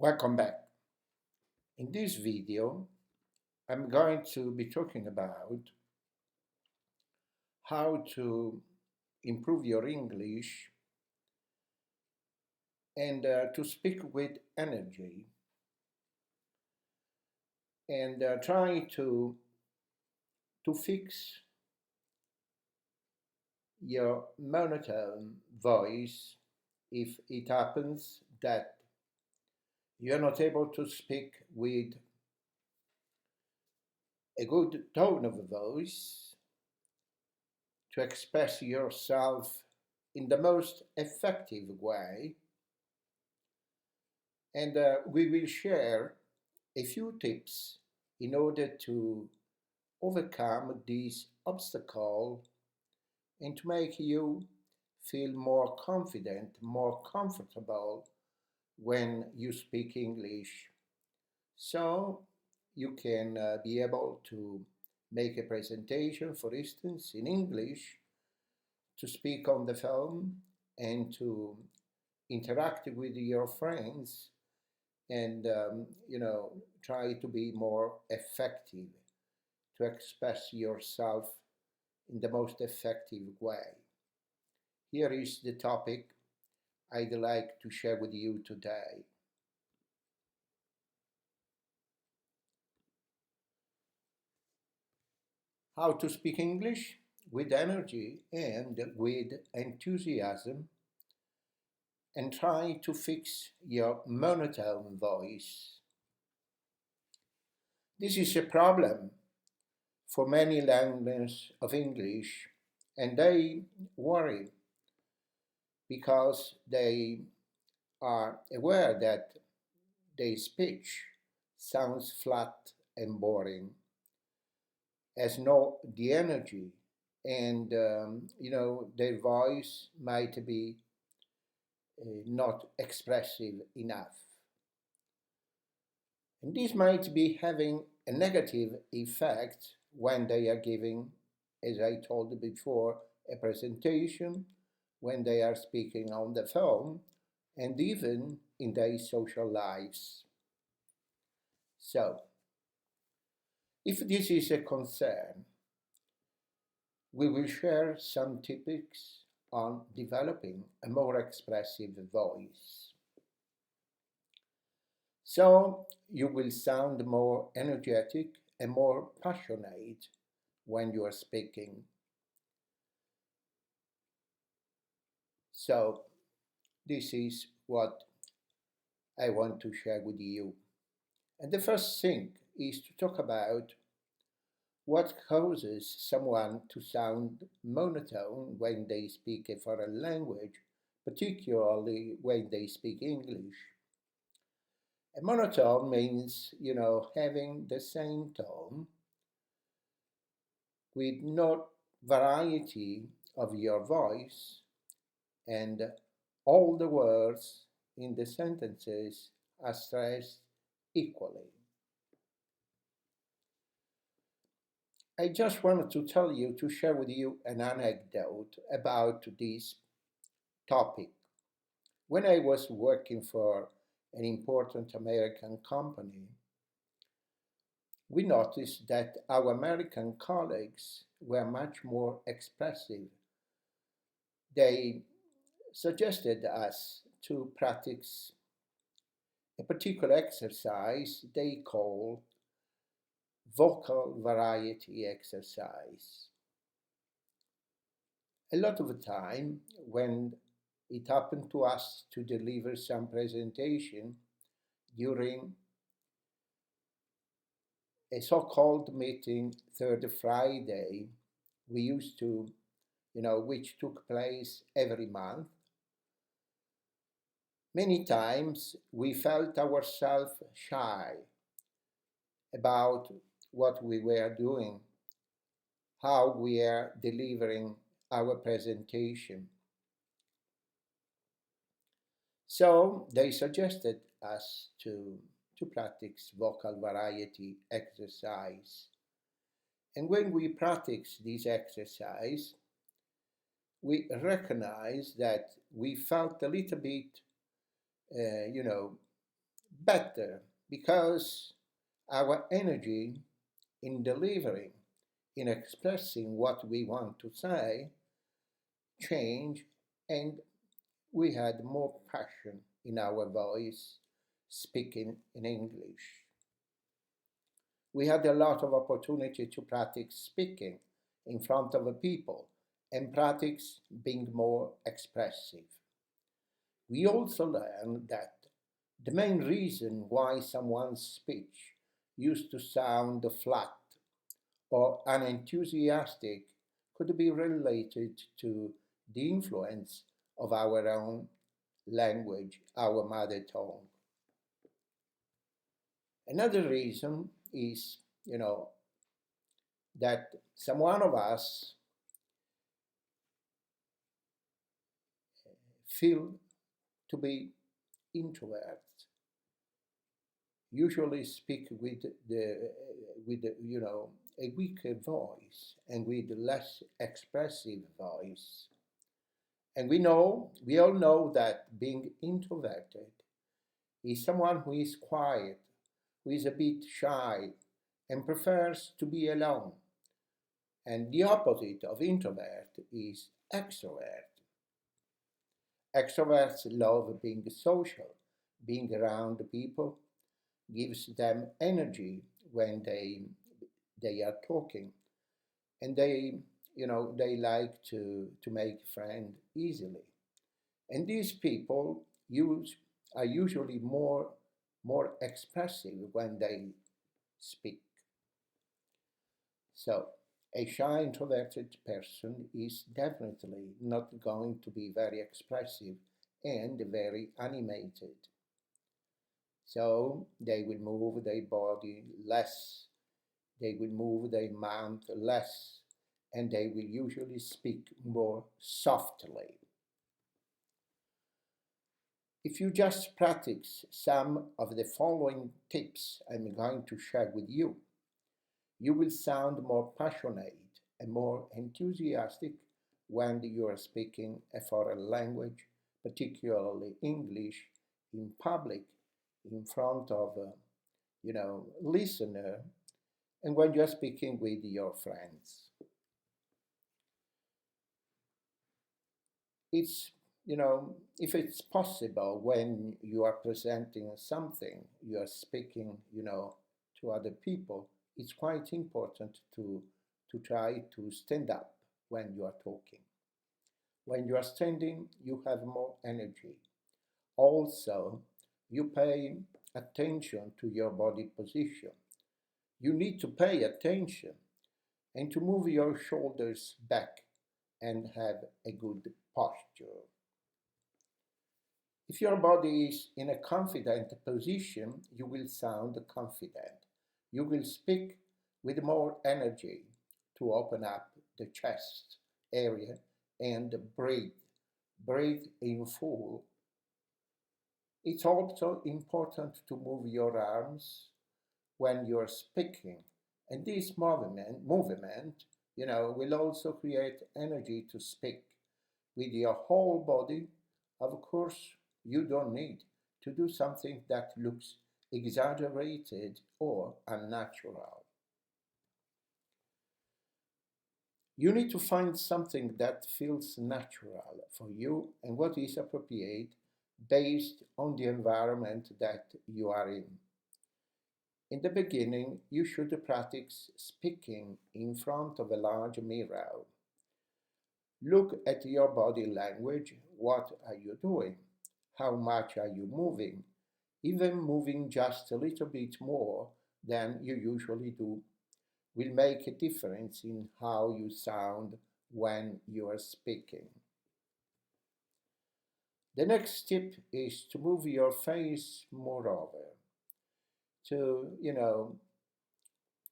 Welcome back. In this video, I'm going to be talking about how to improve your English and to speak with energy and try to fix your monotone voice if it happens that you're not able to speak with a good tone of voice to express yourself in the most effective way. And we will share a few tips in order to overcome this obstacle and to make you feel more confident, more comfortable when you speak English. So you can be able to make a presentation, for instance, in English, to speak on the phone and to interact with your friends and try to be more effective, to express yourself in the most effective way. Here is the topic I'd like to share with you today. How to speak English with energy and with enthusiasm and try to fix your monotone voice. This is a problem for many learners of English, and they worry because they are aware that their speech sounds flat and boring, has no the energy, and their voice might be not expressive enough. And this might be having a negative effect when they are giving, as I told before, a presentation, when they are speaking on the phone, and even in their social lives. So, if this is a concern, we will share some tips on developing a more expressive voice. So you will sound more energetic and more passionate when you are speaking. So this is what I want to share with you. And the first thing is to talk about what causes someone to sound monotone when they speak a foreign language, particularly when they speak English. A monotone means, having the same tone with no variety of your voice, and all the words in the sentences are stressed equally. I just wanted to share with you an anecdote about this topic. When I was working for an important American company, we noticed that our American colleagues were much more expressive. They suggested us to practice a particular exercise they call vocal variety exercise. A lot of the time, when it happened to us to deliver some presentation during a so-called meeting third Friday, we used to, which took place every month, many times we felt ourselves shy about what we were doing, how we are delivering our presentation. So they suggested us to practice vocal variety exercise. And when we practice this exercise, we recognize that we felt a little bit, better because our energy in delivering, in expressing what we want to say, change, and we had more passion in our voice speaking in English. We had a lot of opportunity to practice speaking in front of the people and practice being more expressive. We also learned that the main reason why someone's speech used to sound flat or unenthusiastic could be related to the influence of our own language, our mother tongue. Another reason is, that some one of us feel to be introverts, usually speak with a weaker voice and with less expressive voice. And we all know that being introverted is someone who is quiet, who is a bit shy, and prefers to be alone. And the opposite of introvert is extrovert. Extroverts love being social, being around people gives them energy when they are talking, and they like to make friends easily. And these people are usually more expressive when they speak. So a shy introverted person is definitely not going to be very expressive and very animated. So they will move their body less, they will move their mouth less, and they will usually speak more softly. If you just practice some of the following tips I'm going to share with you, you will sound more passionate and more enthusiastic when you are speaking a foreign language, particularly English, in public, in front of listener, and when you're speaking with your friends. It's if it's possible when you are presenting something, you are speaking, to other people, it's quite important to try to stand up when you are talking. When you are standing, you have more energy. Also, you pay attention to your body position. You need to pay attention and to move your shoulders back and have a good posture. If your body is in a confident position, you will sound confident. You will speak with more energy to open up the chest area and breathe. Breathe in full. It's also important to move your arms when you're speaking. And this movement, will also create energy to speak with your whole body. Of course, you don't need to do something that looks exaggerated or unnatural. You need to find something that feels natural for you and what is appropriate based on the environment that you are in. In the beginning, you should practice speaking in front of a large mirror. Look at your body language. What are you doing? How much are you moving? Even moving just a little bit more than you usually do will make a difference in how you sound when you are speaking. The next tip is to move your face more over, to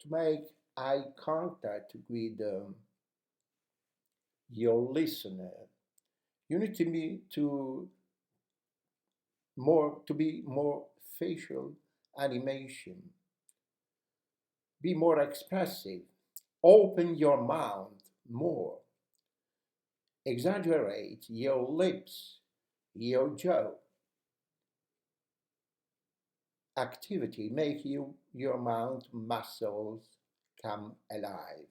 make eye contact with your listener. You need to be more facial animation, be more expressive, open your mouth more, exaggerate your lips, your jaw. activity make your mouth muscles come alive.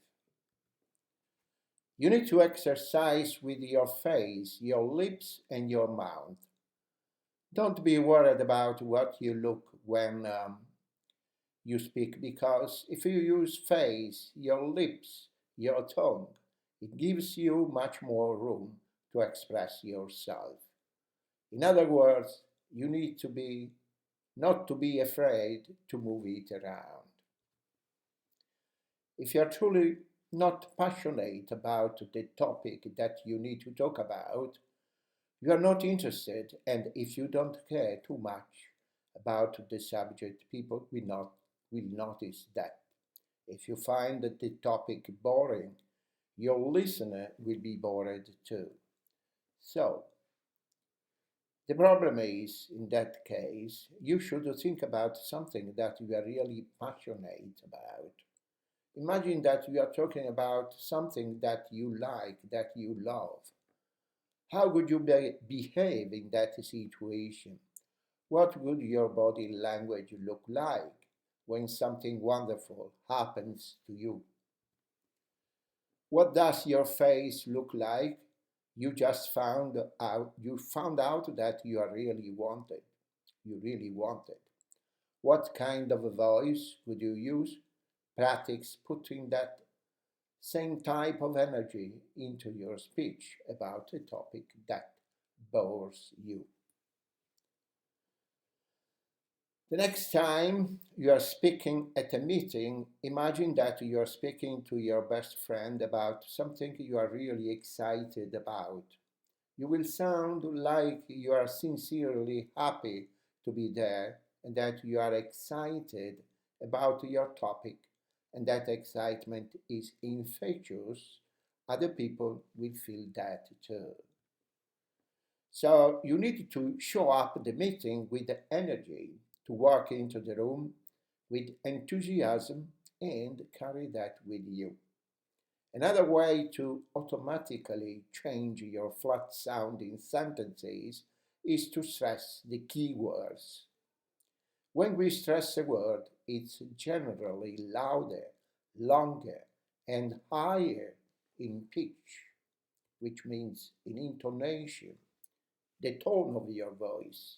You need to exercise with your face, your lips, and your mouth. Don't be worried about what you look when you speak, because if you use face, your lips, your tongue, it gives you much more room to express yourself. In other words, you need to be not to be afraid to move it around. If you're truly not passionate about the topic that you need to talk about, you are not interested, and if you don't care too much about the subject, people will notice that. If you find that the topic boring, your listener will be bored too. So, the problem is, in that case, you should think about something that you are really passionate about. Imagine that you are talking about something that you like, that you love. How would you behave in that situation? What would your body language look like when something wonderful happens to you? What does your face look like? You found out that you are really wanted. You really wanted. What kind of a voice would you use? Practice putting that same type of energy into your speech about a topic that bores you. The next time you are speaking at a meeting, imagine that you are speaking to your best friend about something you are really excited about. You will sound like you are sincerely happy to be there and that you are excited about your topic, and that excitement is infectious. Other people will feel that too. So you need to show up at the meeting with the energy, to walk into the room with enthusiasm and carry that with you. Another way to automatically change your flat sounding sentences is to stress the key words. When we stress a word, it's generally louder, longer, and higher in pitch, which means in intonation, the tone of your voice.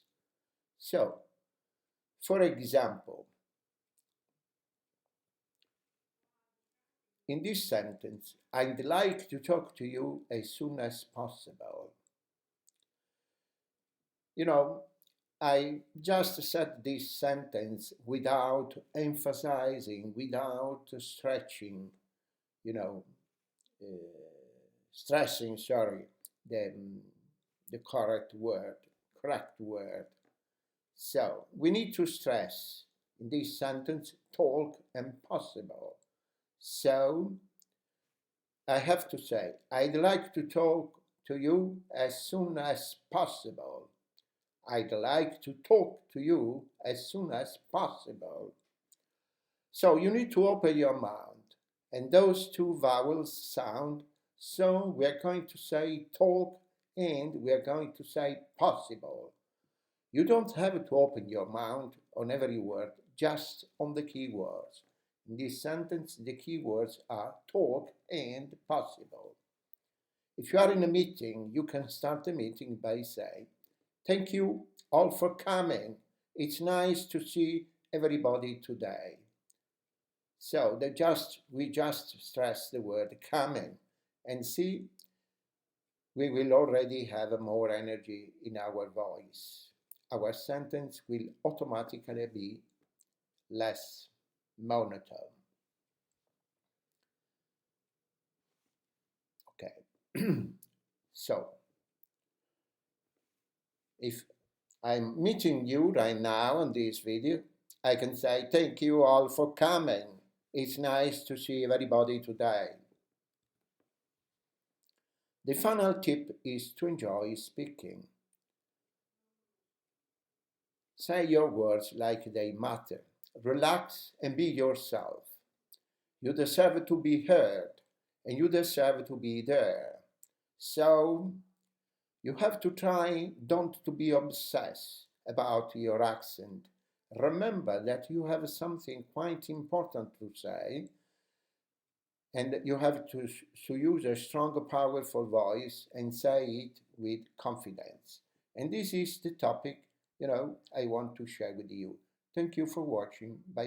So, for example, in this sentence, I'd like to talk to you as soon as possible. You know, I just said this sentence without emphasizing, without stretching, you know, uh, stressing, sorry, the, the correct word. So we need to stress in this sentence talk and possible. So I have to say, I'd like to talk to you as soon as possible. I'd like to talk to you as soon as possible. So you need to open your mouth, and those two vowels sound. So we're going to say talk and we're going to say possible. You don't have to open your mouth on every word, just on the key words. In this sentence, the key words are talk and possible. If you are in a meeting, you can start the meeting by saying, thank you all for coming. It's nice to see everybody today. So we just stress the word coming, and see, we will already have more energy in our voice. Our sentence will automatically be less monotone. Okay. So, if I'm meeting you right now on this video, I can say thank you all for coming. It's nice to see everybody today. The final tip is to enjoy speaking. Say your words like they matter. Relax and be yourself. You deserve to be heard, and you deserve to be there. So you have to try don't to be obsessed about your accent, Remember that you have something quite important to say, and you have to use a strong, powerful voice and say it with confidence. And this is the topic, I want to share with you. Thank you for watching. Bye.